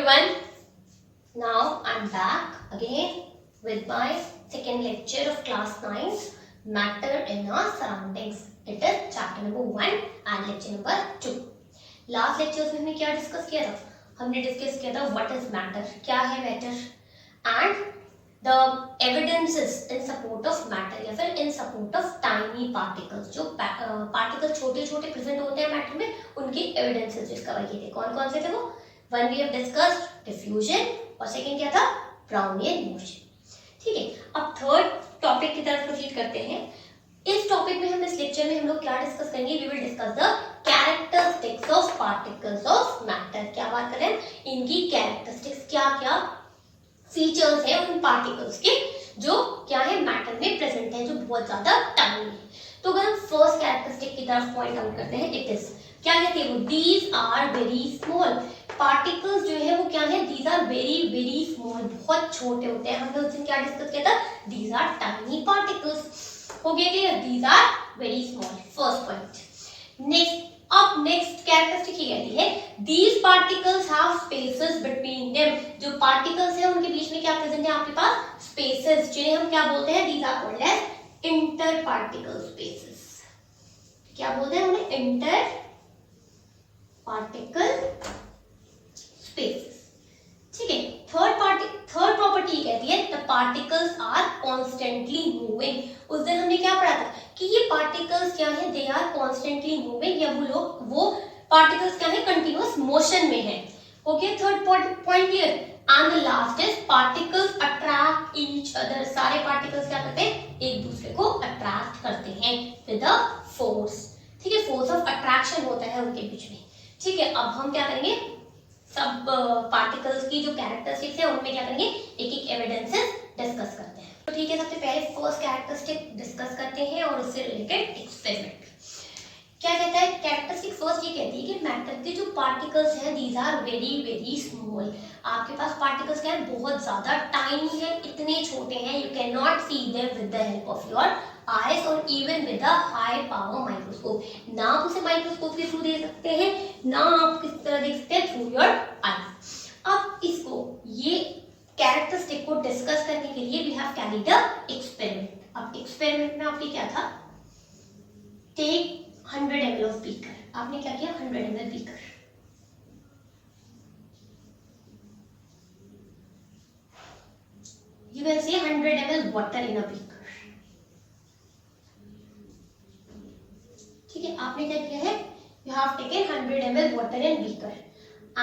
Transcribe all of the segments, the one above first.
everyone. Now I'm back again with my second lecture of class 9, Matter in our Surroundings. It is chapter number 1 and lecture number 2. Last lectures में हमने क्या discuss किया था? हमने discuss किया था what is matter, क्या है matter and the evidences in support of matter या फिर in support of tiny particles. जो particles छोटे छोटे present होते हैं matter में, उनके evidences discover किए थे. कौन कौन से थे वो? One we have discussed diffusion और second क्या था? Brownian motion. ठीक है, अब थर्ड टॉपिक की तरफ प्रोसीड करते हैं. इस टॉपिक में हम इस लेक्चर में हम लोग क्या डिस्कस करेंगे? We will discuss the characteristics of particles of matter. क्या बात करें? इनकी कैरेक्टरिस्टिक्स, क्या क्या फीचर्स है उन पार्टिकल्स के जो क्या है मैटर में प्रेजेंट है, जो बहुत ज्यादा टाइनी है. तो अगर हम फर्स्ट कैरेक्टरिस्टिक की तरफ पॉइंट आउट करते हैं, इट इज क्या कहते हैं वो? These are very small. Particles जो है वो क्या है? These are very very small, बहुत छोटे होते हैं. हमने उस दिन क्या डिस्कस किया था? These are tiny particles. हो गया clear? These are very small. First point. Next characteristic ये कहती है these particles have spaces between them. जो पार्टिकल्स है उनके बीच में क्या प्रेजेंट है आपके पास? स्पेसेस, जिन्हें हम क्या बोलते हैं? These are called as inter particle spaces. क्या बोलते हैं उन्हें? Inter particle spaces. ठीक है. थर्ड प्रॉपर्टी कहती है the particles are constantly moving. उस दिन हमने क्या पढ़ा था कि ये पार्टिकल्स क्या है? दे आर कॉन्स्टेंटली मूविंग, या वो पार्टिकल्स क्या है? कंटिन्यूअस मोशन में है. Okay, third point clear. And the last is particles attract each other. सारे पार्टिकल्स क्या करते हैं? एक दूसरे को अट्रैक्ट करते हैं विद अ फोर्स. ठीक है, फोर्स ऑफ अट्रैक्शन होता है उनके बीच में. ठीक है, अब हम क्या करेंगे? सब पार्टिकल्स की जो कैरेक्टरिस्टिक्स है उनमें क्या करेंगे? एक एक एविडेंसेस डिस्कस करते हैं. तो ठीक है, सबसे पहले फर्स्ट कैरेक्टरिस्टिक डिस्कस करते हैं और उससे रिलेटेड एक्सपेरिमेंट. क्या कहता है कैरेक्टरिस्टिक? फर्स्ट ये कहती है कि मैटर के जो पार्टिकल्स हैं these are very very small. आपके पास पार्टिकल्स क्या है? बहुत ज्यादा टाइनी है, इतने छोटे हैं, you cannot not see them with the help of your eyes or even with a high power microscope. ना आप उसे माइक्रोस्कोप के थ्रू देख सकते हैं, ना आप किस तरह देख सकते हैं? Through your eyes. अब इसको ये कैरेक्टरिस्टिक को डिस्कस करने के लिए we have carried a experiment. अब एक्सपेरिमेंट में आपके क्या था? Take 100 ml of beaker. आपने क्या किया? 100 ml beaker. You will say 100 ml water in a beaker. ठीक है, आपने क्या किया है? You have taken 100 ml water in beaker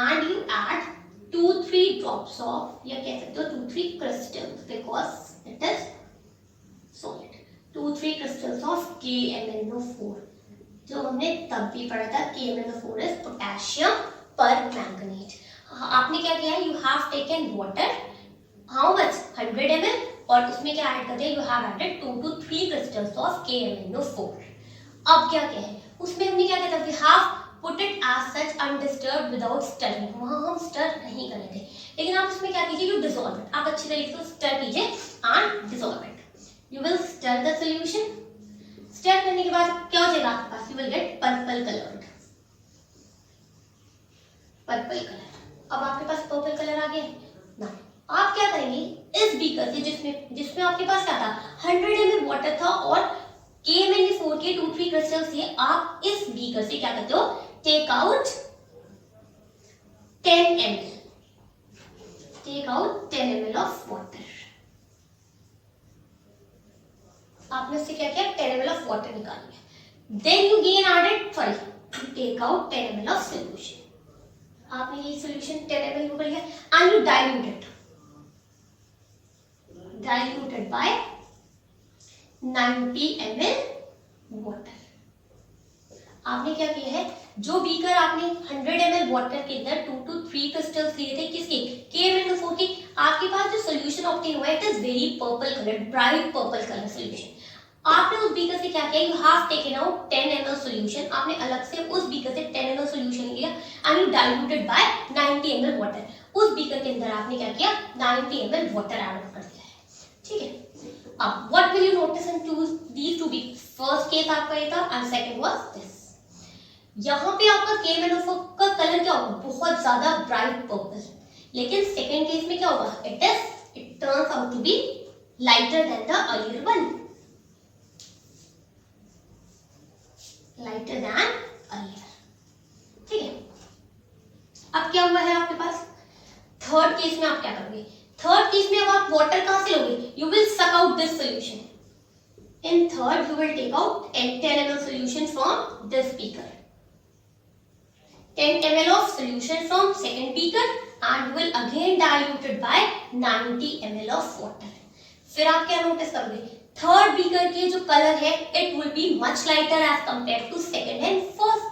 and you add 2-3 drops of, या कह सकते हो 2-3 crystals because it is solid. 2-3 crystals of KMnO4. जो हमने तब भी पढ़ा था, KMnO4 is potassium permanganate. आपने क्या किया है? You have taken water, how much? 100 ml, और उसमें क्या ऐड करते हैं? You have added 2 to 3 crystals of KMnO4. अब क्या है उसमें? हमने क्या किया था? We have put it as such undisturbed without stirring. वहां हम स्टर नहीं कर रहे थे, लेकिन आप इसमें क्या कीजिए? You dissolve it. आप अच्छी तरीके से स्टर कीजिए and dissolve it. You will stir the solution. Stir करने के बाद क्या हो जाएगा आपके पास? You will get purple colored. Purple colour. अब आपके पास पर्पल कलर आ गया ना. आप क्या करेंगे? इस बीकर से जिसमें आपके पास क्या था? 100 ml वाटर था और KMnO4 के 2-3 क्रिस्टल्स से आप इस बीकर से क्या करते हो? Take out 10 ml. Take out 10 ml of water. आपने उससे क्या किया? 10 ml ऑफ वाटर निकाल लिया. Then you again added take out 10 ml of solution. आपने ये सॉल्यूशन 10 ml निकाल लिया and you diluted by 90 ml water. आपने क्या किया है? जो बीकर आपने 100 ml वाटर के अंदर 2 to 3 क्रिस्टल्स लिए थे, किसके? KMnO4 के. आपके पास जो सॉल्यूशन ऑब्टेन हुआ है it is very purple colour, bright purple colour solution. आपने उस बीकर से क्या किया? You have taken out 10 ml solution. आपने अलग से उस बीकर से 10 ml सॉल्यूशन लिया and you diluted by 90 ml water. उस बीकर के अंदर आपने क्या किया? 90 ml वाटर ऐड कर दिया है. ठीक है. अब what will you notice in these two beakers? First case आपका ये था and second was this. यहाँ पे आपका KMnO4 का कलर क्या होगा? बहुत ज्यादा ब्राइट पर्पल. लेकिन सेकेंड केस में क्या होगा, it turns out to be lighter than the earlier one, lighter than earlier. ठीक है, अब क्या हुआ है आपके पास, थर्ड केस में आप क्या करोगे, थर्ड केस में अब आप वाटर कहां से लोगे, you will suck out this solution, in third you will take out 10 ml solution from this beaker, 10 ml of solution from second beaker and will again dilute it by 90 ml of water। फिर आप क्या notice करोगे, third beaker के जो colour है it will be much lighter as compared to second and first.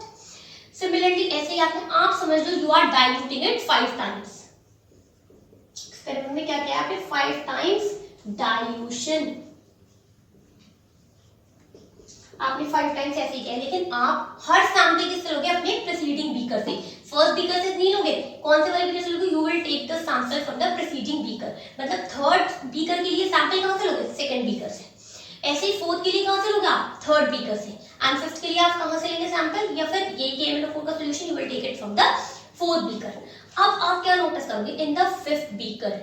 Similarly ऐसे ही आप समझ लो, you are diluting it 5 times, experiment में क्या किया आपने, 5 टाइम्स डाइल्यूशन, आपने 5 टाइम्स ऐसे ही किया, लेकिन आप हर सैंपल किससे लोगे, अपने प्रीसीडिंग बीकर से, फर्स्ट बीकर से नहीं लोगे, कौन से वाले बीकर से लोगे, you will take the sample from the preceding beaker, मतलब थर्ड बीकर के लिए सैंपल कहां से लोगे, सेकंड बीकर से, ऐसे ही फोर्थ के लिए कहां से लोगे आप, थर्ड बीकर से, एंड फिफ्थ के लिए आप कहां से लेंगे सैंपल, या फिर ये KMnO4 का solution you will take it from the fourth beaker. अब आप क्या नोटिस करोगे, इन द फिफ्थ बीकर,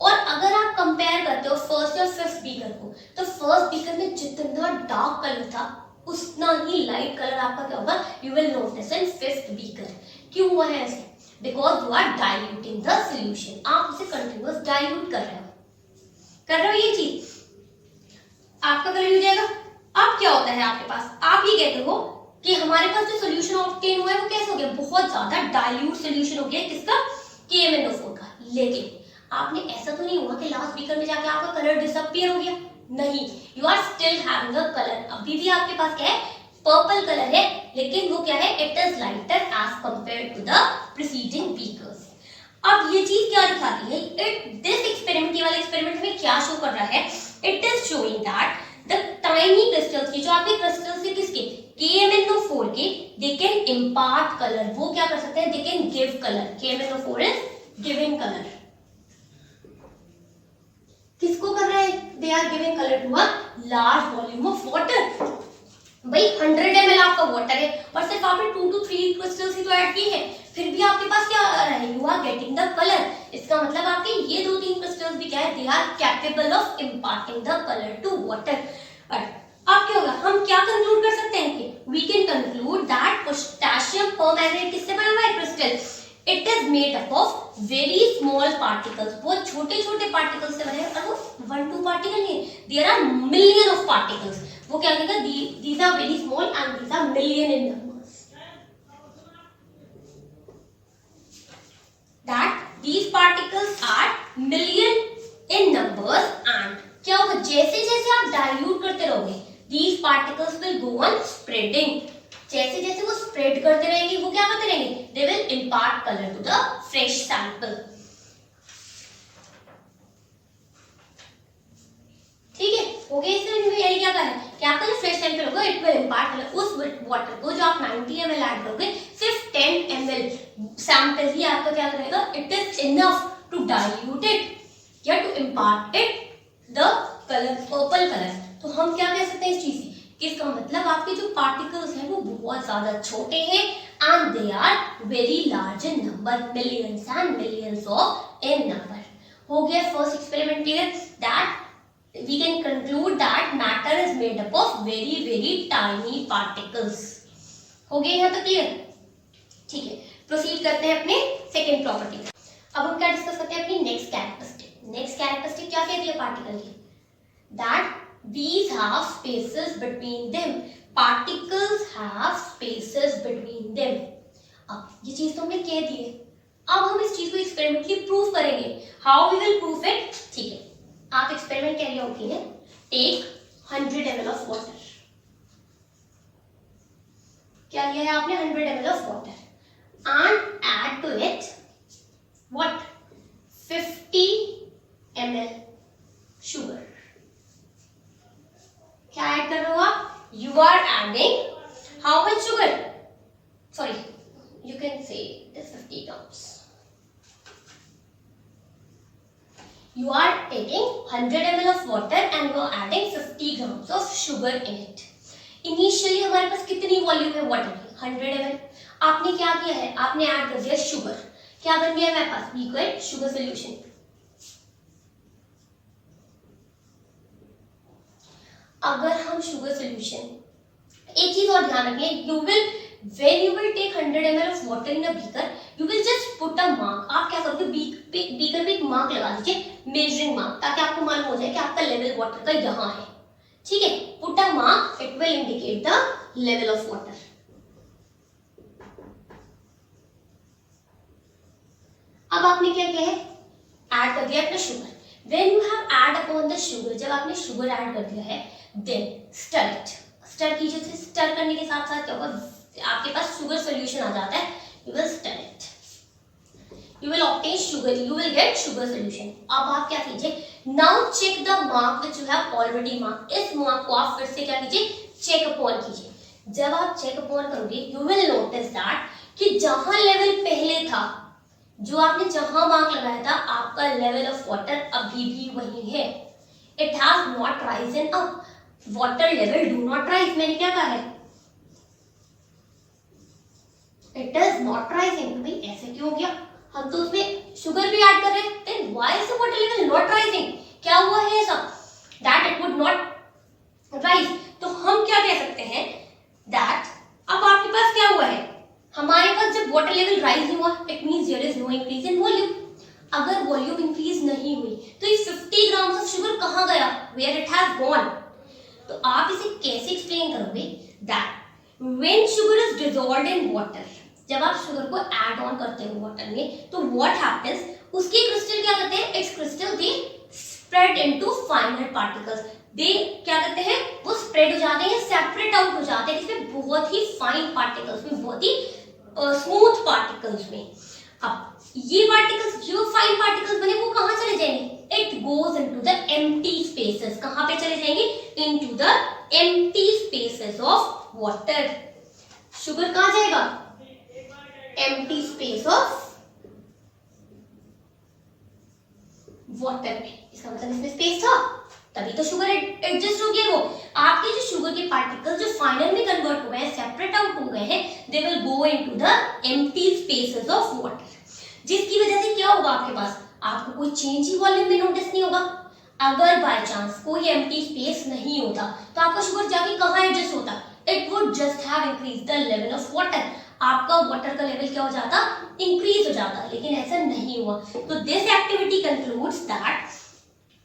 और अगर आप कंपेयर करते हो फर्स्ट और फिफ्थ बीकर को, तो फर्स्ट बीकर में जितना डार्क कलर था उतना ही लाइट कलर आपका क्या होगा, you will notice in fifth beaker. क्यों हुआ है ऐसे, because you are diluting the solution, आप उसे कंटिन्यूअस डाइल्यूट कर रहे हो ये चीज, आपका कलर हो जाएगा। अब क्या होता है आपके पास, आप ये कहते हो कि हमारे पास जो सॉल्यूशन ऑब्टेन हुआ है वो कैसे हो गया, बहुत ज्यादा डाइल्यूट सॉल्यूशन हो गया, किसका, KMnO4 का, लेकिन आपने ऐसा तो नहीं हुआ कि लास्ट बीकर में जाके आपका कलर डिसअपीयर हो गया, नहीं, you are still having a colour, अभी भी आपके पास क्या है, पर्पल कलर है, लेकिन वो क्या है, it is lighter as compared to the preceding beakers. अब ये चीज क्या दिखाती है, दिस एक्सपेरिमेंट, ये वाला एक्सपेरिमेंट में क्या शो कर रहा है, it is showing that the tiny crystals की, जो आपके क्रिस्टल्स है किसके, KMnO4 के, दे कैन इम्पार्ट कलर, वो क्या कर सकते हैं, they can give colour, KMnO4 is giving colour, किसको कर रहे हैं, they are giving colour to a large volume of water. भाई 100 ml आपका वाटर है और सिर्फ आपने 2 to 3 क्रिस्टल्स ही तो ऐड किए हैं, फिर भी आपके पास क्या आ रहा है, you are getting the colour, इसका मतलब आपके ये 2-3 क्रिस्टल्स भी क्या है, they are capable of imparting the colour to water. अब क्या होगा, हम क्या कंक्लूड कर सकते हैं कि we can conclude that potassium permanganate किससे बना हुआ है, crystal, it is made up of very small particles, बहुत छोटे छोटे पार्टिकल्स से बने हैं, और वो 1-2 पार्टिकल नहीं, there are million of particles, वो क्या कहेगा, these are very small and these are million in numbers, that these particles are million in numbers, and क्या होगा, जैसे जैसे आप डाइल्यूट करते रहोगे these particles will go on spreading, जैसे जैसे वो स्प्रेड करते रहेंगे, वो क्या करते रहेंगे, they will impart color to the fresh sample। ठीक है, हो गया, इसमें यही क्या कर रहा है कि आपका जो फ्रेश सैंपल होगा इट विल इम्पार्ट कलर, उस वाटर को जो आप 90 ml ऐड करोगे, सिर्फ 10 ml सैंपल ही आपका क्या करेगा, it is enough to dilute it या to impart it the colour, purple colour. तो हम क्या कह सकते हैं इस चीज से, कि इसका मतलब आपके जो पार्टिकल्स हैं वो बहुत ज्यादा छोटे हैं and they are very large in number, millions and millions of in number. हो गया first experiment clear, that we can conclude that matter is made up of very tiny particles। हो गया यहाँ तक क्लियर, ठीक है, प्रोसीड करते हैं अपने सेकेंड प्रॉपर्टी। अब हम क्या डिस्कस करते हैं अपनी नेक्स्ट कैरेक्टरिस्टिक। नेक्स्ट कैरेक्टरिस्टिक क्या कहती है पार्टिकल की, that these have spaces between them, particles have spaces between them। अब ये चीज तो हमने कह दी है, अब हम इस चीज को एक्सपेरिमेंटली प्रूव करेंगे, how we will prove it. ठीक है, आप एक्सपेरिमेंट कैरी आउट कीजिए, टेक 100 ml ऑफ वाटर, क्या लिया है आपने 100 ml of water and add to it what 50 ml sugar. क्या ऐड कर रहे हो आप, you are adding how much sugar, sorry you can say this 50 grams, you are taking 100 ml of water and you are adding 50 grams of sugar in it। Initially हमारे पास कितनी volume है water की, 100 ml। आपने क्या किया है, आपने add कर दिया शुगर, क्या बन गया हमारे पास, लिक्विड शुगर सोल्यूशन। अगर हम शुगर सोल्यूशन, एक चीज और ध्यान रखें, when you will take 100 ml of water in a beaker, you will just put a mark। आप क्या करोगे, बीकर पे एक मार्क लगा दीजिए, मेजरिंग मार्क, ताकि आपको मालूम हो जाए कि आपका लेवल वाटर का यहाँ है, ठीक है। Put a mark, it will indicate the level of water. अब आपने क्या किया है, ऐड कर दिया अपना sugar. When you have add upon the sugar, जब आपने शुगर ऐड कर दिया है, then stir it। स्टर कीजिए, स्टर करने के साथ साथ क्या होगा, आपके पास शुगर सॉल्यूशन आ जाता है, you will stir it, you will obtain sugar, you will get sugar solution। अब आप क्या कीजिए, now check the mark which you have already marked। इस मार्क को आप फिर से क्या कीजिए, चेक अपॉन कीजिए। जब आप चेक अपॉन करोगे, you will notice that कि जहां लेवल पहले था, जो आपने जहां मार्क लगाया था, आपका लेवल ऑफ वाटर अभी भी वही है। It has not Ryzen up, water level do not rise. मैंने क्या कहा है, इट इज नॉट राइजिंग। भाई ऐसे क्यों हो गया, हम तो उसमें शुगर भी ऐड कर रहे हैं, then why is the water level not rising, क्या हुआ है ऐसा, that it would not rise. तो हम क्या कह सकते हैं, दैट अब आपके पास क्या हुआ है, हमारे पास जब वाटर लेवल राइज नहीं हुआ, it means there is no increase in volume. अगर वॉल्यूम इंक्रीज नहीं हुई तो ये 50 ग्राम ऑफ शुगर कहां गया, वेयर इट हैज गॉन। तो आप इसे कैसे एक्सप्लेन करोगे, that when sugar is dissolved in water, जब आप शुगर को ऐड ऑन करते हो वाटर में, तो व्हाट हैपेंस, उसके क्रिस्टल क्या करते हैं, it's crystal they spread into finer particles. They क्या करते हैं, वो स्प्रेड हो जाते हैं, सेपरेट आउट हो जाते हैं, इसमें बहुत ही फाइन पार्टिकल्स में, बहुत ही स्मूथ पार्टिकल्स में। अब ये पार्टिकल्स, जो फाइन पार्टिकल्स बने, वो कहां चले जाएंगे, it goes into the empty spaces. कहां पे चले जाएंगे, into the empty spaces of water. Sugar कहां जाएगा, एम्प्टी स्पेस ऑफ वाटर में। इसका मतलब इसमें स्पेस था, तभी तो शुगर एडजस्ट हो गया। वो आपके जो शुगर के पार्टिकल जो फाइनल में कन्वर्ट हो गए हैं, सेपरेट आउट हो गए हैं, they will go into the empty spaces of water, जिसकी वजह से क्या होगा, आपके पास आपको कोई चेंज ही वॉल्यूम में नोटिस नहीं होगा। अगर बाय चांस कोई एम्प्टी स्पेस नहीं होता, तो आपका शुगर जाके कहां एडजस्ट होता, it would just have increase the level of water. आपका वाटर का लेवल क्या हो जाता, इंक्रीज हो जाता, लेकिन ऐसा नहीं हुआ। तो this activity concludes that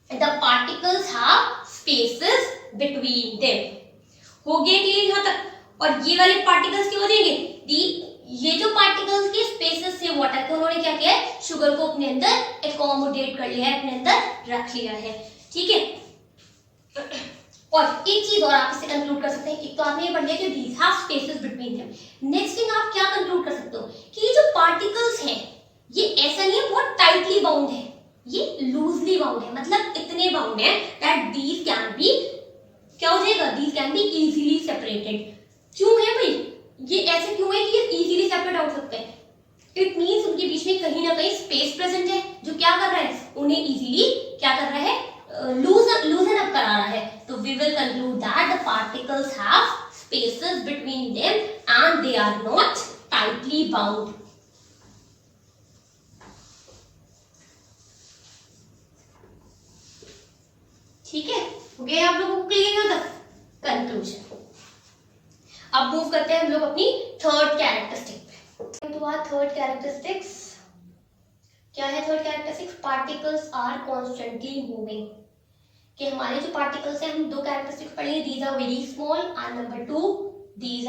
the particles have spaces between them। हो गया क्लियर यहाँ तक। और ये वाले पार्टिकल्स क्या हो जाएंगे, ये जो पार्टिकल्स के स्पेसेस से वाटर के, उन्होंने क्या किया है, शुगर को अपने अंदर एकोमोडेट कर लिया है, अपने अंदर रख लिया है, ठीक है। और एक चीज और आप इससे कंक्लूड कर सकते हैं, एक तो आपने ये पढ़ लिया कि these have spaces between them। Next thing आप क्या कंक्लूड कर सकते हो, कि ये जो पार्टिकल्स हैं, ये ऐसा नहीं है बहुत टाइटली बाउंड है, ये लूजली बाउंड है, मतलब इतने बाउंड है दैट दीज कैन बी, क्या हो जाएगा, these can be easily separated. क्यों है भाई, ये ऐसे क्यों है कि ये इजीली सेपरेट हो सकते हैं, इट मींस उनके बीच में कहीं ना कहीं स्पेस प्रेजेंट है, जो क्या कर रहा है, उन्हें इजीली क्या कर रहा है, लूजन अप करा रहा है। तो we will conclude that the particles have spaces between them and they are not tightly bound. ठीक है, हो गया आप लोगों को क्लियर यहाँ तक, कंक्लूजन। अब मूव करते हैं हम लोग अपनी थर्ड कैरेक्टरिस्टिक पे। तो थर्ड कैरेक्टरिस्टिक्स क्या है, third characteristics, particles are constantly moving. कि हमारे जो पार्टिकल्स हैं, हम दो कैरेक्टरिस्टिक्स पढ़ेंगे, these are very small and number 2 these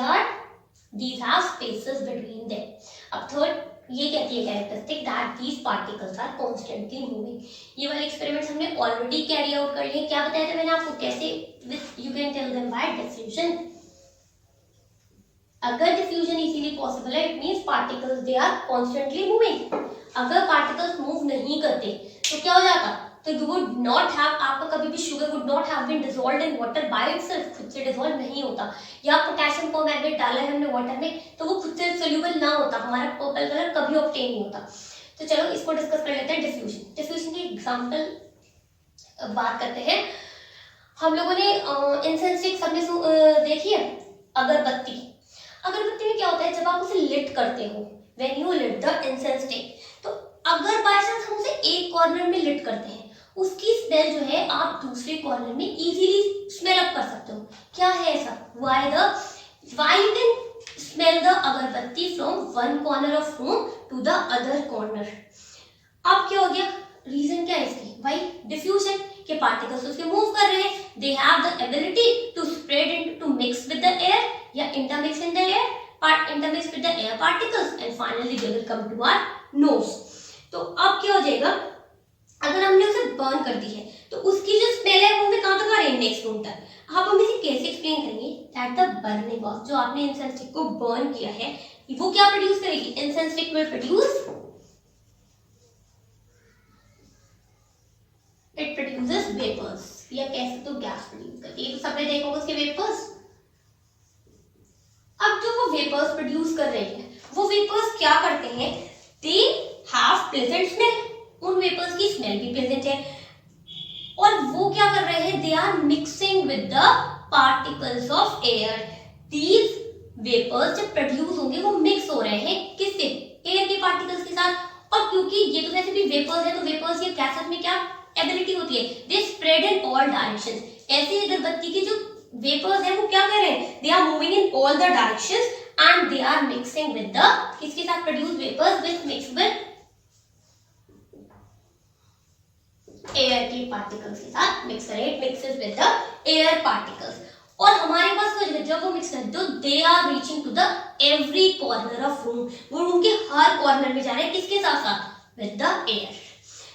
have spaces between them. अब थर्ड ये कहती है characteristic that these particles are constantly moving. ये वाले एक्सपेरिमेंट्स हमने ऑलरेडी कैरी आउट कर लिए। क्या बताया था मैंने आपको, कैसे, with you can tell them by diffusion. अगर डिफ्यूजन इजीली पॉसिबल है, it means particles they are constantly moving. अगर पार्टिकल्स मूव नहीं करते तो क्या हो जाता, तो यू वुड नॉट हैव, आपका कभी भी sugar would not have been dissolved in water by itself, खुद से डिसॉल्व नहीं होता। या पोटेशियम परमैंगनेट डाला है हमने वाटर में, तो वो खुद से सोल्यूबल ना होता, हमारा पर्पल कलर कभी ऑब्टेन नहीं होता। तो चलो इसको डिस्कस कर लेते हैं, डिफ्यूजन। डिफ्यूजन की एग्जांपल बात करते हैं। हम लोगों ने इंसेंस स्टिक सबने देखी है, अगरबत्ती। अगरबत्ती में क्या होता है, जब आप उसे लिट करते हो, when you lit the incense stick, अगर बाय चांस हम उसे एक कॉर्नर में लिट करते हैं, उसकी स्मेल जो है आप दूसरे कॉर्नर में इजीली स्मेल अप कर सकते हो। क्या है ऐसा? why you can smell the अगरबत्ती from one corner of room to the other corner। अब क्या हो गया? रीजन क्या है इसकी? भाई डिफ्यूजन के पार्टिकल्स उसके मूव कर रहे हैं, they have the ability to spread in to mix with the air या intermix in the air intermix with the air particles and finally they will come to our nose. तो अब क्या हो जाएगा? अगर हमने उसे बर्न कर दी है तो उसकी जो स्मेल है वो हमें कहां तक आ रही है? नेक्स्ट रूम तक। अब हम इसे कैसे एक्सप्लेन करेंगे? दैट द बर्निंग ऑफ, जो आपने इंसेंस स्टिक को बर्न किया है वो क्या प्रोड्यूस करेगी? Incense stick will produce, it produces vapours, या कह सकते हो गैस प्रोड्यूस करती है। तो सबने देखा होगा उसके वेपर्स। अब जो वो वेपर्स प्रोड्यूस कर रहे हैं वो वेपर्स क्या करते हैं? दे हैव प्लेजेंट स्मेल, उन वेपर्स की स्मेल भी प्लेजेंट है, और वो क्या कर रहे हैं? They are mixing with the particles of air. These vapours जब प्रोड्यूस होंगे वो मिक्स हो रहे हैं किससे? एयर के पार्टिकल्स के साथ। और क्योंकि ये तो वैसे भी वेपर्स है तो वेपर्स ये गैसेस में क्या एबिलिटी होती है? They spread in all directions. ऐसे अगरबत्ती के जो वेपर्स है वो क्या कर रहे हैं? They are moving in all the directions and they are mixing with the, किसके साथ produce? Vapours with mix with air के पार्टिकल्स के साथ मिक्स करें, it mixes with the air particles. और हमारे पास तो जब वो मिक्स करते तो they are reaching to the every corner of room, वो रूम के हर कॉर्नर में जा रहे हैं, किसके साथ साथ? With the air.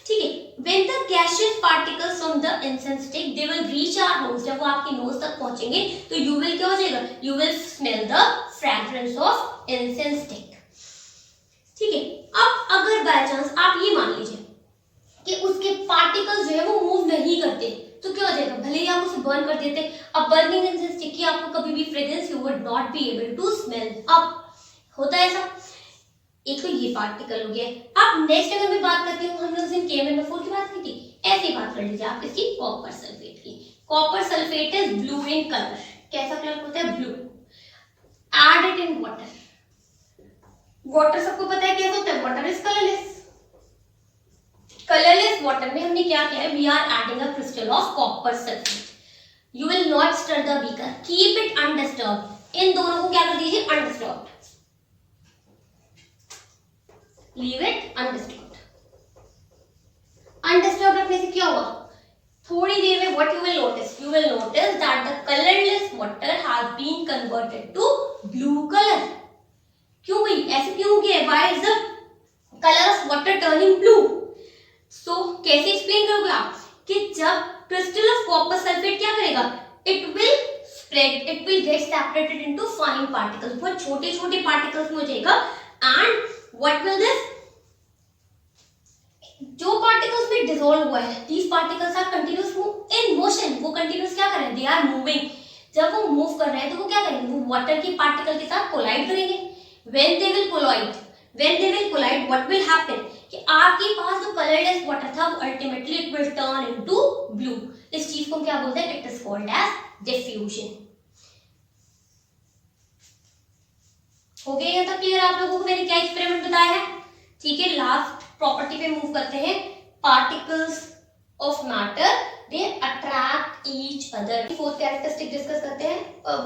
ठीक है, when the gaseous particles from the incense stick they will reach our nose, जब वो आपकी नोज तक पहुंचेंगे तो you will क्या हो जाएगा? You will smell the fragrance of incense stick। ठीक है, अब अगर बाय चांस आप ये मान लीजिए कि उसके पार्टिकल्स जो है वो मूव नहीं करते तो क्या हो जाएगा? भले ही आप उसे बर्न कर देते, अब बर्निंग इंसेंस स्टिक की आपको कभी भी fragrance, you would not be able to smell. अब होता है ऐसा। एक तो ये पार्टिकल हो गया। अब नेक्स्ट अगर मैं बात करती हूँ, हमने उस दिन KMnO4 की बात की थी, ऐसे ही बात कर लीजिए आप इसकी कॉपर सल्फेट की। Copper sulphate is blue in colour. कैसा कलर होता है? Blue. Add it in water. Water सबको पता है कैसा होता है? Water is colourless. Colourless water में हमने क्या किया है? We are adding a crystal of copper sulphate. You will not stir the beaker, keep it undisturbed. इन दोनों को क्या कर दीजिए? Undisturbed, leave it undisturbed. Undisturbed रखने से क्या होगा? थोड़ी देर में what you will notice? You will notice that the colourless water has been converted to blue colour. क्यों भाई? ऐसे क्यों किया? Why is the colour of water turning blue? So कैसे एक्सप्लेन करोगे आप कि जब क्रिस्टल ऑफ कॉपर सल्फेट क्या करेगा? It will spread, it will get separated into fine particles, बहुत छोटे छोटे पार्टिकल्स में हो जाएगा। एंड व्हाट विल दिस, जो पार्टिकल्स में डिसॉल्व हुआ है, these particles are continuous in motion, वो कंटिन्यूस क्या कर रहे हैं? they are moving। जब वो मूव कर रहे हैं तो वो क्या करेंगे? वो वाटर के पार्टिकल के साथ कोलाइड करेंगे। when they will collide what will happen कि आपके पास जो कलरलेस वाटर था वो ultimately it will turn into blue. इस चीज को क्या बोलते हैं? It is called as diffusion. हो गया यहाँ तक क्लियर आप लोगों को मैंने क्या एक्सपेरिमेंट बताया है? ठीक है, लास्ट प्रॉपर्टी पे मूव करते हैं। Particles of matter they attract each other. Fourth characteristic discuss करते हैं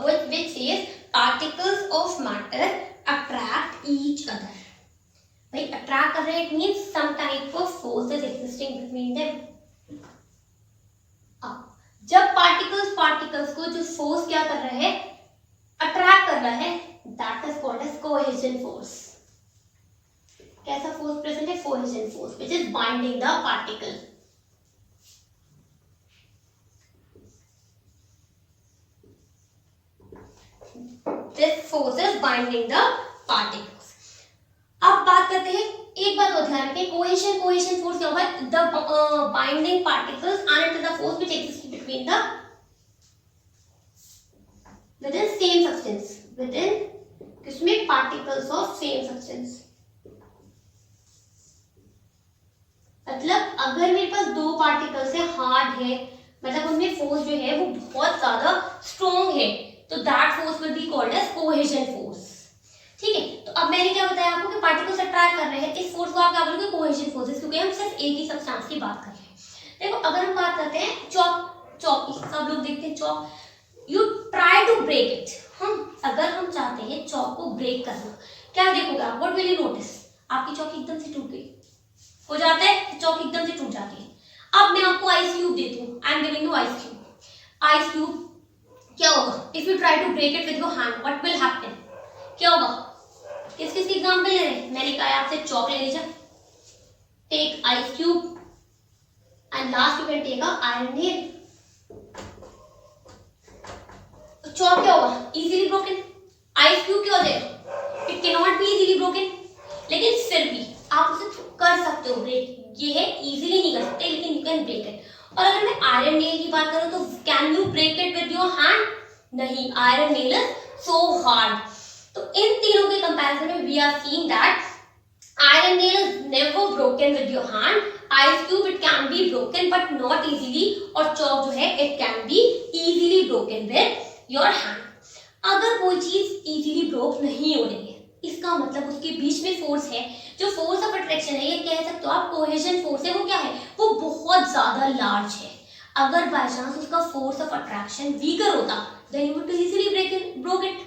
which says particles of matter attract each other. भाई अट्रैक्ट कर रहे हैं, it means some type of force is existing between them. जब पार्टिकल्स को जो फोर्स क्या कर रहा है? अट्रैक्ट कर रहा है, that is called as cohesion force. कैसा फोर्स प्रेजेंट है? Cohesion force which is binding the particle. This force is binding the particles. अब बात करते हैं, एक बात और ध्यान रखें, कोहेजन फोर्स क्या होगा? The binding particles and the force which exist between the within same substance, within किसमें? Particles of same substance. मतलब अगर मेरे पास दो पार्टिकल्स है, हार्ड है, मतलब उनमें फोर्स जो है वो बहुत ज्यादा स्ट्रॉन्ग है, तो that force will be called as cohesion force. ठीक है, तो अब मैंने क्या बताया आपको कि पार्टिकल्स अट्रैक्ट कर रहे हैं, इस फोर्स को आप क्या बोलोगे, कोहेजन फोर्सेस, क्योंकि हम सिर्फ एक ही सब्सटेंस की बात कर रहे हैं। देखो अगर हम बात करते हैं चॉक, सब लोग देखते हैं chalk, you try to break it. अगर हम चाहते हैं चॉक को ब्रेक करना, क्या देखोगे आप, व्हाट विल यू नोटिस, आपकी चॉक एकदम से टूट गई, हो जाता है चॉक एकदम से टूट जाती है। अब मैं आपको आइस क्यूब देती हूँ, I am giving you ice cube. Ice cube क्या होगा, if you try to break it with your hand, what will happen, क्या होगा, किस किस की एग्जांपल ले रहे हैं, मैंने कहा आपसे चॉक ले लीजिए, take ice cube and last you can take a iron nail. तो चॉक क्या होगा, इजीली ब्रोकन, आइस क्यूब क्या हो जाएगा, it can not be easily broken, लेकिन फिर भी आप उसे कर सकते हो ब्रेक, ये है इजीली नहीं कर सकते लेकिन यू कैन ब्रेक इट। और अगर मैं आयरन नेल की बात करूं तो can you break it with your hand, नहीं, iron nail is so hard. तो इन तीनों के कंपैरिजन में we are seeing that iron nail is never broken with your hand, ice cube it can be broken but not easily, और chalk जो है it can be easily broken with your hand. अगर कोई चीज easily broke नहीं हो रही है, इसका मतलब उसके बीच में फोर्स है, जो फोर्स ऑफ अट्रैक्शन है, ये कह सकते हो आप कोहेजन फोर्स है, वो क्या है, वो बहुत ज्यादा लार्ज है। अगर बाय चांस उसका फोर्स ऑफ अट्रैक्शन वीकर होता, then you would easily broke it.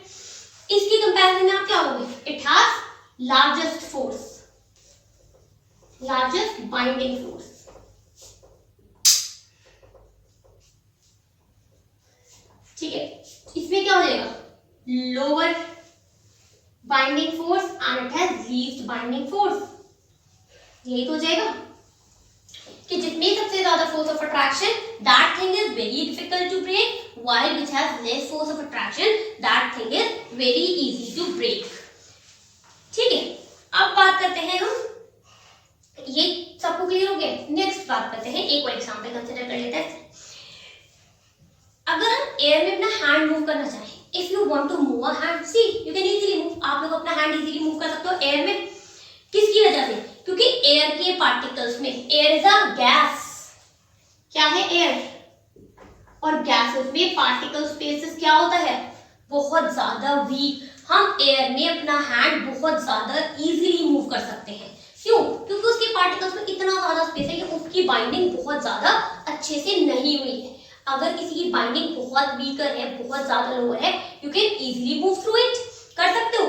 इसकी कंपैरिजन में आप क्या होगे, it has largest force, largest binding force. ठीक है, इसमें क्या हो जाएगा, lower binding force and it has least binding force. यही तो हो जाएगा कि जितनी सबसे ज्यादा force of attraction, that thing is very difficult to break, while which has less force of attraction, that thing is very easy to break। ठीक है, अब बात करते हैं हम, ये सबको क्लियर हो गया, नेक्स्ट बात करते हैं, एक और एग्जांपल कंसीडर कर लेते हैं। अगर हम एयर में अपना हैंड मूव करना चाहें, if you want to move a hand, see you can easily move, आप लोग अपना हैंड इजीली मूव कर सकते हो एयर में, किसकी वजह से, क्योंकि एयर के पार्टिकल्स में, एयर इज अ गैस, क्या है एयर, और गैसेस में पार्टिकल स्पेसेस क्या होता है, बहुत ज्यादा वीक। हम एयर में अपना हैंड बहुत ज्यादा इजीली मूव कर सकते हैं, क्यों, क्योंकि उसके पार्टिकल्स में इतना ज्यादा स्पेस है कि उसकी बाइंडिंग बहुत ज्यादा अच्छे से नहीं हुई है। अगर किसी की बाइंडिंग बहुत वीकर है, बहुत ज्यादा लोअर है, you can easily move through it, कर सकते हो।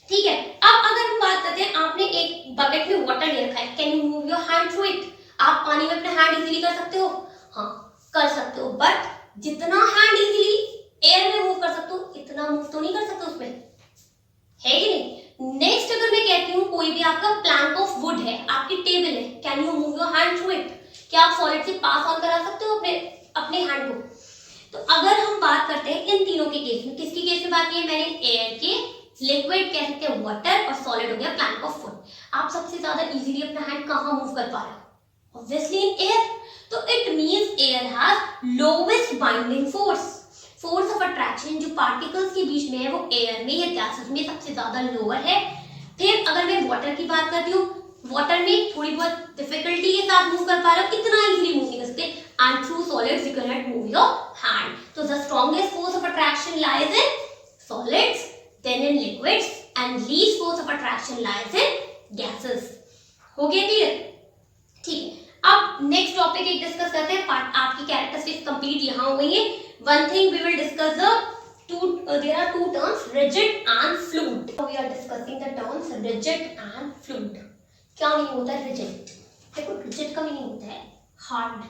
ठीक है, अब अगर हम बात करते हैं, आपने एक बकेट में वाटर ले रखा है, कैन यू मूव योर हैंड थ्रू इट, आप पानी में अपना हैंड इजीली कर सकते हो, हाँ कर सकते हो, बट जितना हैंड इजीली एयर में मूव कर सकते हो, इतना मूव तो नहीं कर सकते उसमें, है कि नहीं। नेक्स्ट अगर मैं कहती हूँ कोई भी आपका प्लैंक ऑफ वुड है, आपकी टेबल है, कैन यू मूव योर हैंड थ्रू इट, क्या आप सॉलिड से पास ऑन करा सकते हो अपने हैंड को। तो अगर हम बात करते हैं इन तीनों के केस में, किसकी केस में बात की है मैंने, एयर के, लिक्विड कह सकते हैं वाटर, और सॉलिड हो गया प्लैंक ऑफ वुड। आप सबसे ज्यादा इजीली अपना हैंड कहाँ मूव कर पा रहे हो, ऑब्वियसली इन एयर। तो it means air has lowest binding force, force of attraction जो पार्टिकल्स के बीच में है वो एयर में या गैसेस में सबसे ज्यादा लोअर है। फिर अगर मैं वाटर की बात करती हूँ, वाटर में थोड़ी बहुत डिफिकल्टी के साथ मूव कर पा रहे हो, इतना इजीली मूव नहीं कर सकते, and through solids you cannot move your योर हैंड। तो the strongest force of attraction lies in solids, then in liquids, and least force of attraction lies in gases. हो गया क्लियर, ठीक है। अब नेक्स्ट टॉपिक एक डिस्कस करते हैं, आपकी कैरेक्टरिस्टिक्स कंप्लीट यहाँ हो गई है। One thing we will discuss there are two terms, rigid and fluid. We are discussing the terms rigid and fluid. क्या मीनिंग होता है rigid? देखो rigid का मीनिंग होता है hard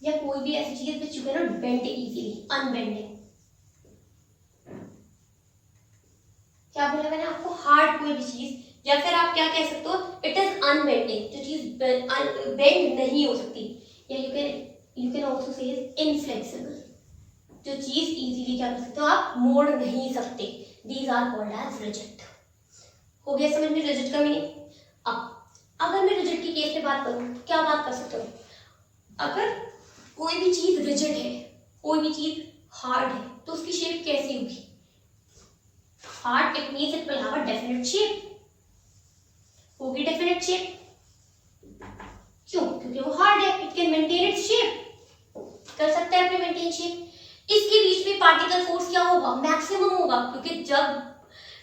या कोई भी ऐसी चीज which you cannot bend easily, unbending. क्या बोला मैंने आपको, hard कोई भी चीज, या फिर आप क्या कह सकते हो, it is unbending, जो चीज bend नहीं हो सकती, या you can also say is inflexible, जो चीज इजीली क्या कर सकते हो आप मोड़ नहीं सकते, these are called as rigid। हो गया समझ में rigid का मीनिंग। अब अगर मैं rigid की केस में बात करूं, क्या बात कर सकते हो, अगर कोई भी चीज rigid है, कोई भी चीज हार्ड है, तो उसकी शेप कैसी होगी, hard, it means it will have a definite shape, होगी डेफिनेट शेप, क्यों, क्योंकि वो हार्ड है, it can maintain its shape, कर सकता है अपने मेंटेन शेप। इसके बीच में पार्टिकल फोर्स क्या होगा, मैक्सिमम होगा, क्योंकि जब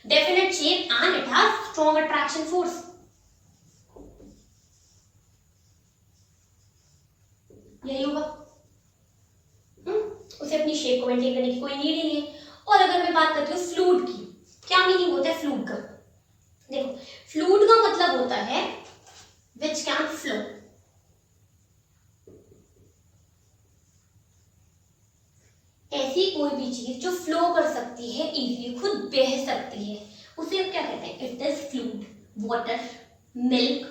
definite shape and it has strong attraction force. यही होगा। उसे अपनी शेप को मेंटेन करने की कोई नीड ही नहीं है। और अगर मैं बात करती हूँ फ्लूइड की, क्या मीनिंग होता है फ्लूइड का? देखो, फ्लूइड का मतलब होता है which can flow। ऐसी कोई भी चीज जो फ्लो कर सकती है, इजीली खुद बह सकती है, उसे अब क्या कहते हैं? It is fluid. Water, milk,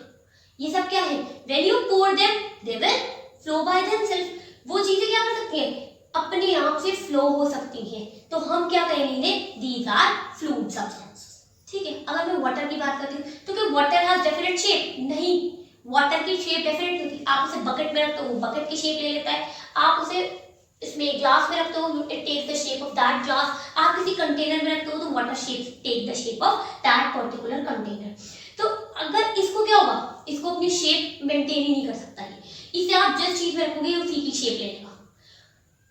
ये सब क्या है? When you pour them they will flow by themselves. वो चीजें क्या कर सकती हैं? अपने आप से फ्लो हो सकती हैं। तो हम क्या कहेंगे? These are fluid substances. ठीक है। अगर मैं वाटर की बात करती हूँ तो क्या वाटर हैज डेफिनेट शेप? नहीं, वाटर की शेप डेफिनेट होती। आप उसे बकेट में रखते हो, बकेट की शेप ले लेता है। आप उसे इसमें ग्लास में रखते हो, it takes the shape of that glass. आप किसी कंटेनर में रखते हो तो water shape take the shape of that particular container. तो अगर इसको क्या होगा? इसको अपनी शेप मेंटेन ही नहीं कर सकता है। इसे आप जिस चीज में रखोगे उसी की शेप ले लेगा।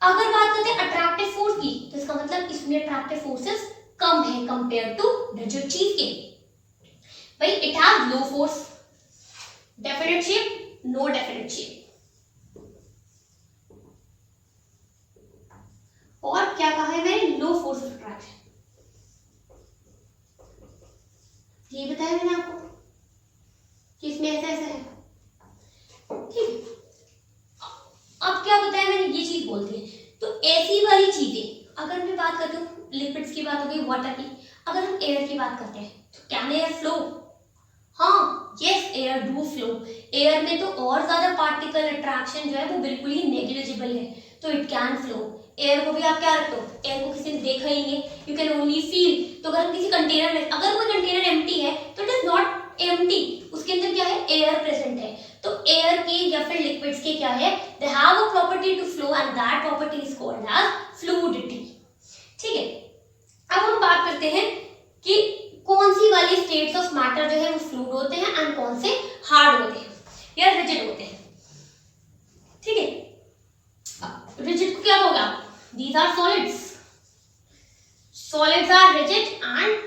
अगर बात करते हैं अट्रैक्टिव फोर्स की, तो इसका मतलब इसमें अट्रैक्टिव फोर्सेस कम है कंपेयर टू रिजिड चीज के। भाई it has low force, definite shape, no definite shape. और क्या कहा है मैंने? लो फोर्स ऑफ अट्रैक्शन, ये बताया मैंने आपको कि इसमें ऐसा ऐसा है। ठीक है। अब क्या बताया मैंने? ये चीज बोलते हैं। तो ऐसी वाली चीजें, अगर मैं बात करती हूँ लिक्विड्स की बात हो गई, वाटर की, अगर हम एयर की बात करते हैं तो कैन एयर फ्लो? हाँ, yes, air do flow. Air में तो और ज्यादा पार्टिकल अट्रैक्शन जो है वो बिल्कुल ही नेग्लिजिबल है, तो इट कैन फ्लो। एयर को भी आप क्या रखते हो? एयर को किसी ने देखा ही नहीं, यू कैन ओनली फील। तो अगर हम किसी कंटेनर में, अगर कोई कंटेनर एम्प्टी है तो इट इज नॉट एम्प्टी, उसके अंदर क्या है? एयर प्रेजेंट है। तो एयर के या फिर लिक्विड्स के क्या है? They have a property to flow and that property is called as fluidity. ठीक है। अब हम बात करते हैं कि कौन सी वाली स्टेट्स ऑफ मैटर जो है वो फ्लूइड होते हैं एंड कौन से हार्ड होते हैं या रिजिड होते हैं। ठीक है। रिजिड को क्या होगा? These are solids. Solids are rigid and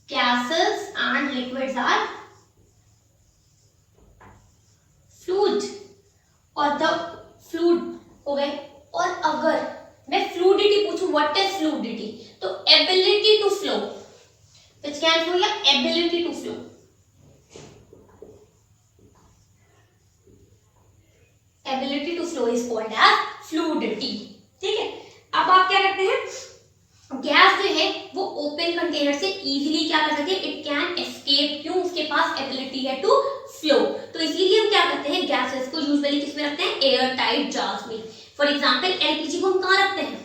gases and liquids are fluid. और the fluid हो गए। और अगर मैं fluidity पूछूं, what is fluidity? तो ability to flow, which can flow या ability to flow। Ability to flow is called as fluidity। ठीक है। अब आप क्या करते हैं? गैस जो है वो ओपन कंटेनर से इजीली क्या कर सकते हैं? It can escape. क्यों? उसके पास एबिलिटी है टू फ्लो। तो इसीलिए हम क्या करते हैं? गैसेस को यूजुअली किसमें रखते हैं? एयर टाइट जार्स में। फॉर एग्जांपल एलपीजी को हम कहाँ रखते हैं?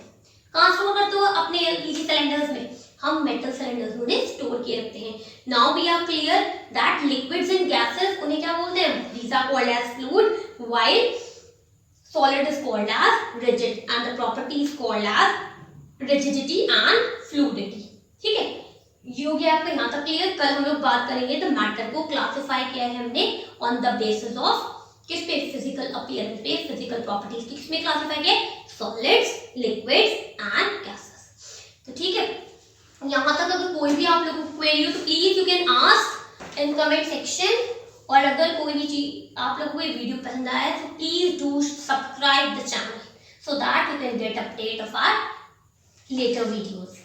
कहाँ स्टोर करते हो? अपने एलपीजी सिलेंडर्स में। हम मेटल सिलेंडर्स में स्टोर किए रखते हैं। Now we are clear that liquids and gases, उन्हें क्या बोलते हैं? These are called as fluid, while solid is called as rigid and the property is called as rigidity and fluidity। ठीक है। ये हो गया आपको यहाँ तक क्लियर। कल हम लोग बात करेंगे तो मैटर को क्लासिफाई किया है हमने ऑन द बेसिस ऑफ किस पे? फिजिकल अपीयरेंस पे, फिजिकल प्रॉपर्टीज किसमें क्लासिफाई किया? Solids, liquids and gases. तो ठीक है, यहाँ तक अगर कोई भी आप लोगों को क्वेरी हो तो please you can ask in comment section. और अगर कोई भी चीज आप लोगों को ये वीडियो पसंद आया तो please do subscribe the channel so that you can get update of our later videos।